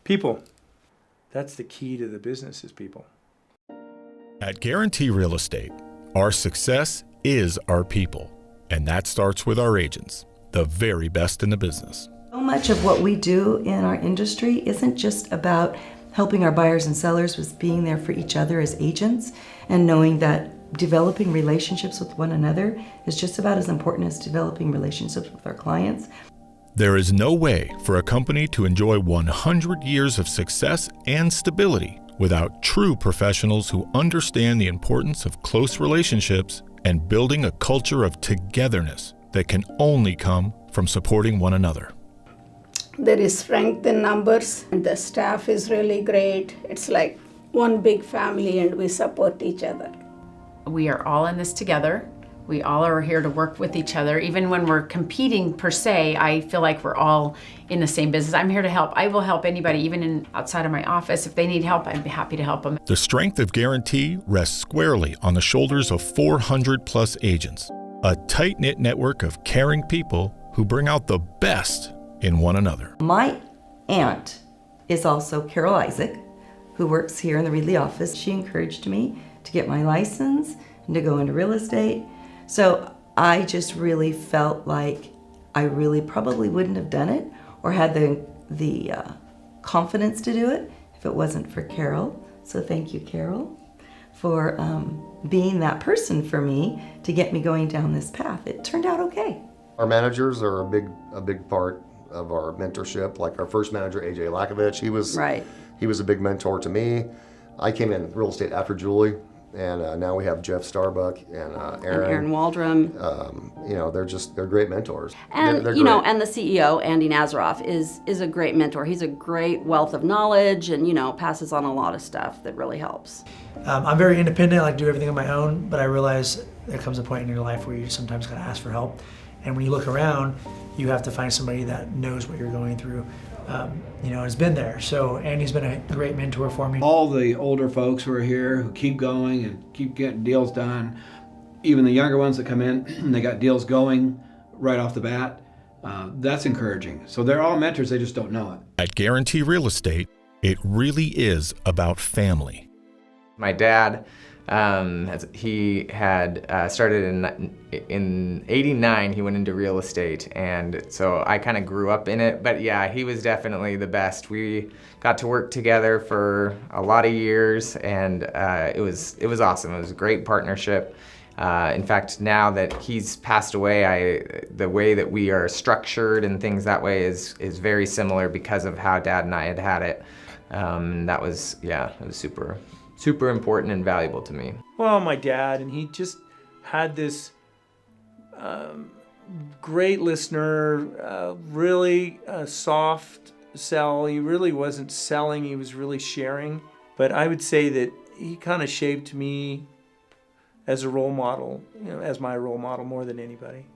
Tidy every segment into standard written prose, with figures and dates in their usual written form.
People. That's the key to the business, is people. At Guarantee Real Estate, our success is our people, and that starts with our agents, the very best in the business. So much of what we do in our industry isn't just about helping our buyers and sellers with being there for each other as agents and knowing that developing relationships with one another is just about as important as developing relationships with our clients. There is no way for a company to enjoy 100 years of success and stability without true professionals who understand the importance of close relationships and building a culture of togetherness that can only come from supporting one another. There is strength in numbers, and the staff is really great. It's like one big family, and we support each other. We are all in this together. We all are here to work with each other. Even when we're competing per se, I feel like we're all in the same business. I'm here to help. I will help anybody, even outside of my office. If they need help, I'd be happy to help them. The strength of Guarantee rests squarely on the shoulders of 400 plus agents, a tight-knit network of caring people who bring out the best in one another. My aunt is also Carol Isaac, who works here in the Reedley office. She encouraged me to get my license and to go into real estate. So I just really felt like I really probably wouldn't have done it or had the confidence to do it if it wasn't for Carol. So thank you, Carol, for being that person for me to get me going down this path. It turned out okay. Our managers are a big part of our mentorship. Like our first manager, AJ Lakovich, he was a big mentor to me. I came in real estate after Julie. And now we have Jeff Starbuck and Aaron Waldron. They're great mentors. And they're and the CEO Andy Nazaroff is a great mentor. He's a great wealth of knowledge, and passes on a lot of stuff that really helps. I'm very independent. I like to do everything on my own, but I realize there comes a point in your life where you sometimes gotta ask for help. And when you look around, you have to find somebody that knows what you're going through. Has been there. So Andy's been a great mentor for me. All the older folks who are here who keep going and keep getting deals done, even the younger ones that come in and they got deals going right off the bat, that's encouraging. So they're all mentors, they just don't know it. At Guarantee Real Estate, it really is about family. My dad, he had started in '89. He went into real estate, and so I kind of grew up in it. But yeah, he was definitely the best. We got to work together for a lot of years, and it was awesome. It was a great partnership. In fact, now that he's passed away, the way that we are structured and things that way is very similar because of how Dad and I had it. That was it was super important and valuable to me. Well, my dad, and he just had this great listener, really soft sell. He really wasn't selling, he was really sharing. But I would say that he kind of shaped me as a role model, as my role model more than anybody.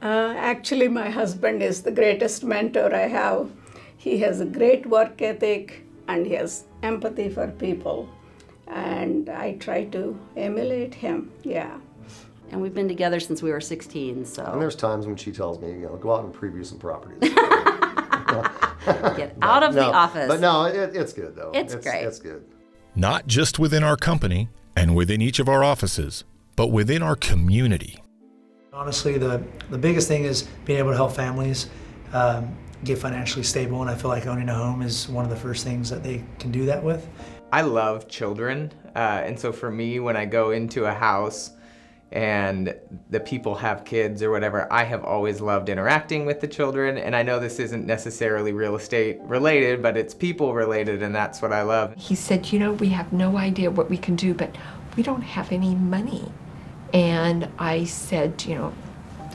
Actually, my husband is the greatest mentor I have. He has a great work ethic, and he has empathy for people, and I try to emulate him. Yeah. And we've been together since we were 16. So. And there's times when she tells me, go out and preview some properties. Get out of the office. But no, it's good though. It's great. It's good. Not just within our company and within each of our offices, but within our community. Honestly, the biggest thing is being able to help families get financially stable, and I feel like owning a home is one of the first things that they can do that with. I love children, and so for me, when I go into a house and the people have kids or whatever, I have always loved interacting with the children, and I know this isn't necessarily real estate related, but it's people related, and that's what I love. He said, we have no idea what we can do, but we don't have any money. And I said,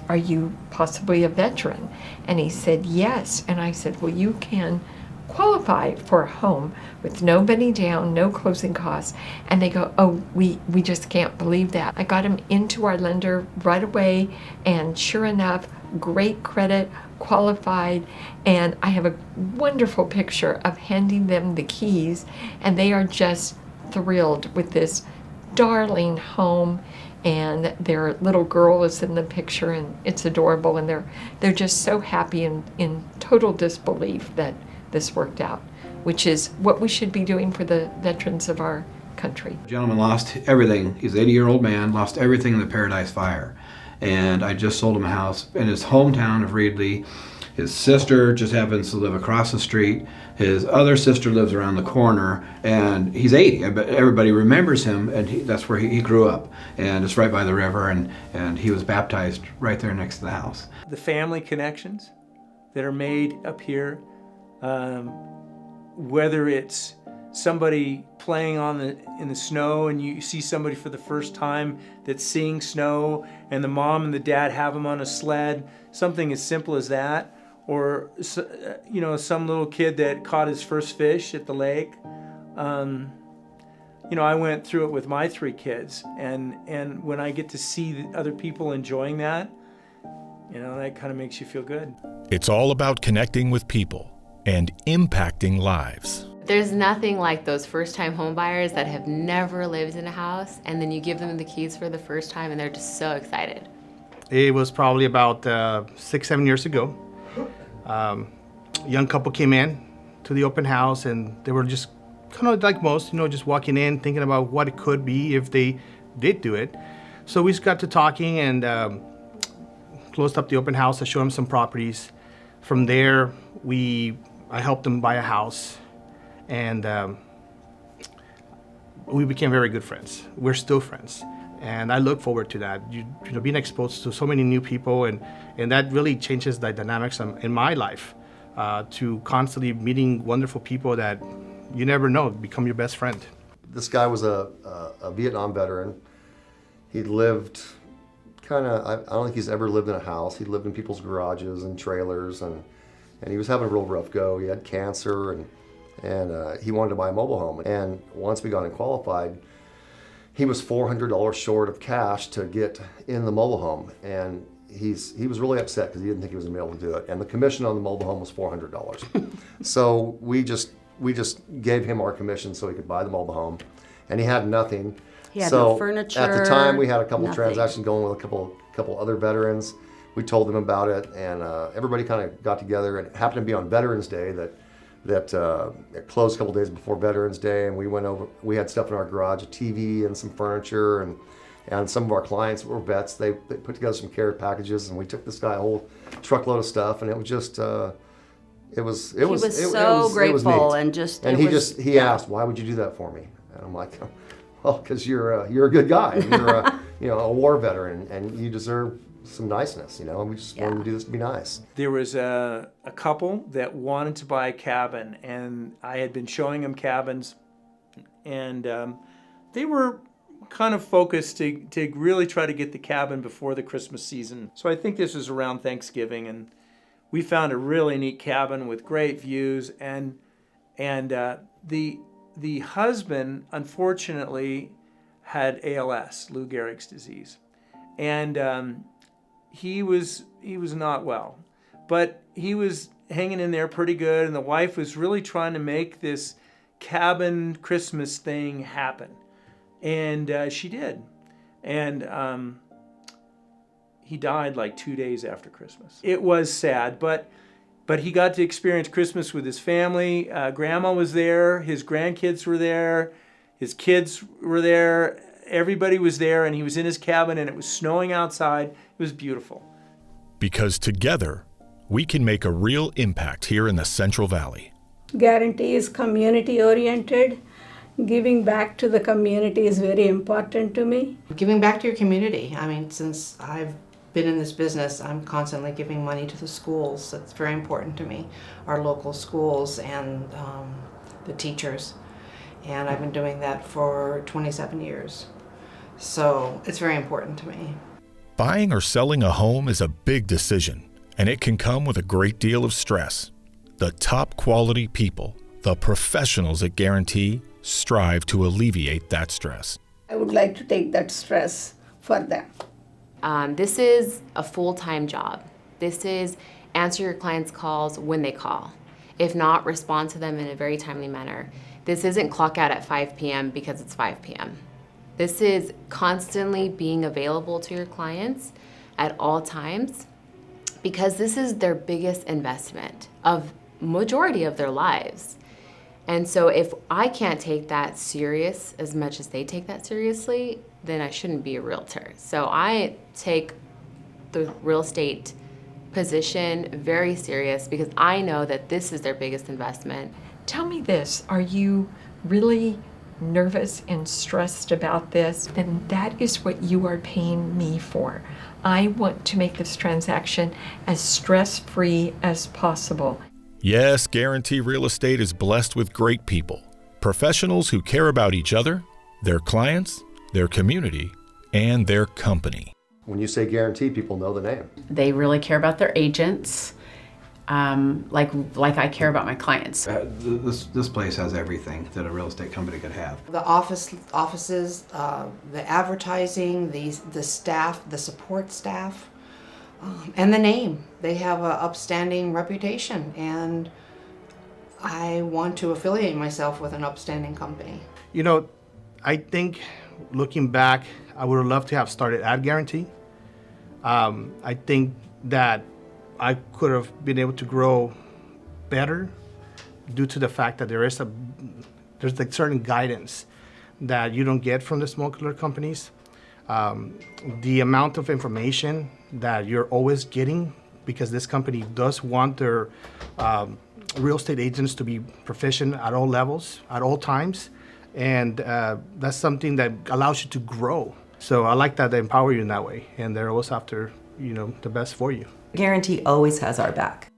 are you possibly a veteran? And he said, yes. And I said, well, you can qualify for a home with no money down, no closing costs. And they go, oh, we just can't believe that. I got him into our lender right away, and sure enough, great credit, qualified, and I have a wonderful picture of handing them the keys, and they are just thrilled with this darling home. And their little girl is in the picture, and it's adorable, and they're just so happy and in total disbelief that this worked out, which is what we should be doing for the veterans of our country. The gentleman lost everything. He's an 80-year-old man, lost everything in the Paradise Fire. And I just sold him a house in his hometown of Reedley. His sister just happens to live across the street. His other sister lives around the corner, and he's 80. But everybody remembers him, and that's where he grew up. And it's right by the river, and he was baptized right there next to the house. The family connections that are made up here, whether it's somebody playing in the snow and you see somebody for the first time that's seeing snow and the mom and the dad have them on a sled, something as simple as that, or some little kid that caught his first fish at the lake. I went through it with my 3 kids, and when I get to see the other people enjoying that, that kind of makes you feel good. It's all about connecting with people and impacting lives. There's nothing like those first-time home buyers that have never lived in a house, and then you give them the keys for the first time and they're just so excited. It was probably about 6-7 years ago. Young couple came in to the open house, and they were just kind of like most, just walking in, thinking about what it could be if they did do it. So we just got to talking and closed up the open house. I showed them some properties. From there, I helped them buy a house, and we became very good friends. We're still friends, and I look forward to that. Being exposed to so many new people, and that really changes the dynamics in my life. To constantly meeting wonderful people that you never know become your best friend. This guy was a Vietnam veteran. He lived I don't think he's ever lived in a house. He lived in people's garages and trailers, and he was having a real rough go. He had cancer, and he wanted to buy a mobile home. And once we got him qualified, he was $400 short of cash to get in the mobile home. And he was really upset because he didn't think he was going to be able to do it. And the commission on the mobile home was $400. So we just gave him our commission so he could buy the mobile home. And he had nothing. He had no furniture. At the time, we had a couple nothing. transactions going with a couple other veterans. We told them about it, and everybody kind of got together. And it happened to be on Veterans Day that it closed a couple days before Veterans Day, and we went over. We had stuff in our garage, a TV and some furniture, and some of our clients were vets. They put together some care packages, and we took this guy a whole truckload of stuff, and it was just. He was so grateful, and he asked, "Why would you do that for me?" And I'm like, "Well, because you're a good guy. And you're a war veteran, and you deserve some niceness. And we just wanted to do this to be nice." There was a couple that wanted to buy a cabin, and I had been showing them cabins, and they were kind of focused to really try to get the cabin before the Christmas season. So I think this was around Thanksgiving, and we found a really neat cabin with great views, and the husband unfortunately had ALS, Lou Gehrig's disease, and he was not well, but he was hanging in there pretty good, and the wife was really trying to make this cabin Christmas thing happen, and she did, and he died like 2 days after Christmas. It was sad, but he got to experience Christmas with his family. Grandma was there, his grandkids were there, his kids were there, everybody was there, and he was in his cabin, and it was snowing outside. It was beautiful. Because together, we can make a real impact here in the Central Valley. Guarantee is community-oriented. Giving back to the community is very important to me. Giving back to your community. I mean, since I've been in this business, I'm constantly giving money to the schools. That's very important to me, our local schools and the teachers. And I've been doing that for 27 years. So it's very important to me. Buying or selling a home is a big decision, and it can come with a great deal of stress. The top quality people, the professionals at Guarantee, strive to alleviate that stress. I would like to take that stress for them. This is a full-time job. This is answer your clients' calls when they call. If not, respond to them in a very timely manner. This isn't clock out at 5 p.m. because it's 5 p.m. This is constantly being available to your clients at all times because this is their biggest investment of majority of their lives. And so if I can't take that serious as much as they take that seriously, then I shouldn't be a realtor. So I take the real estate position very serious because I know that this is their biggest investment. Tell me this, are you really nervous and stressed about this? Then that is what you are paying me for. I want to make this transaction as stress-free as possible. Yes, Guarantee Real Estate is blessed with great people, professionals who care about each other, their clients, their community, and their company. When you say Guarantee, people know the name. They really care about their agents, like I care about my clients. This place has everything that a real estate company could have. The offices, the advertising, the staff, the support staff, and the name. They have an upstanding reputation, and I want to affiliate myself with an upstanding company. You know, I think looking back, I would have loved to have started at Guarantee. I think that I could have been able to grow better due to the fact that there's like certain guidance that you don't get from the smaller companies. The amount of information that you're always getting, because this company does want their real estate agents to be proficient at all levels, at all times. And that's something that allows you to grow. So I like that they empower you in that way, and they're always after, the best for you. Guarantee always has our back.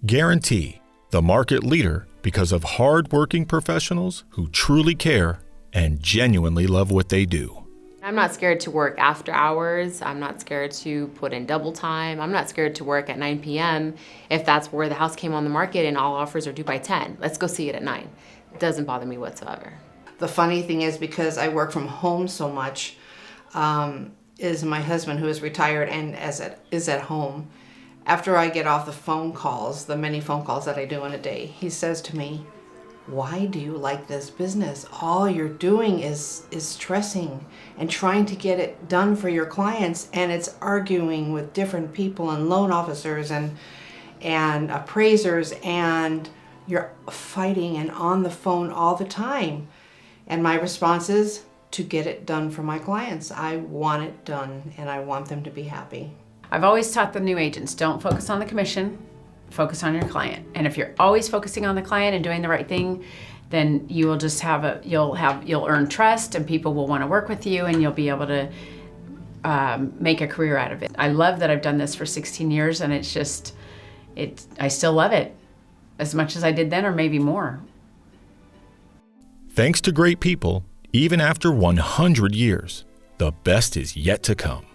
Guarantee, the market leader because of hard-working professionals who truly care and genuinely love what they do. I'm not scared to work after hours. I'm not scared to put in double time. I'm not scared to work at 9 p.m. if that's where the house came on the market and all offers are due by 10. Let's go see it at 9. It doesn't bother me whatsoever. The funny thing is, because I work from home so much, is my husband, who is retired and is at home. After I get off the phone calls, the many phone calls that I do in a day, he says to me, "Why do you like this business? All you're doing is stressing and trying to get it done for your clients, and it's arguing with different people and loan officers and appraisers, and you're fighting and on the phone all the time." And my response is to get it done for my clients. I want it done, and I want them to be happy. I've always taught the new agents, don't focus on the commission, focus on your client. And if you're always focusing on the client and doing the right thing, then you will just you'll earn trust, and people will want to work with you, and you'll be able to make a career out of it. I love that I've done this for 16 years, and I still love it as much as I did then, or maybe more. Thanks to great people, even after 100 years, the best is yet to come.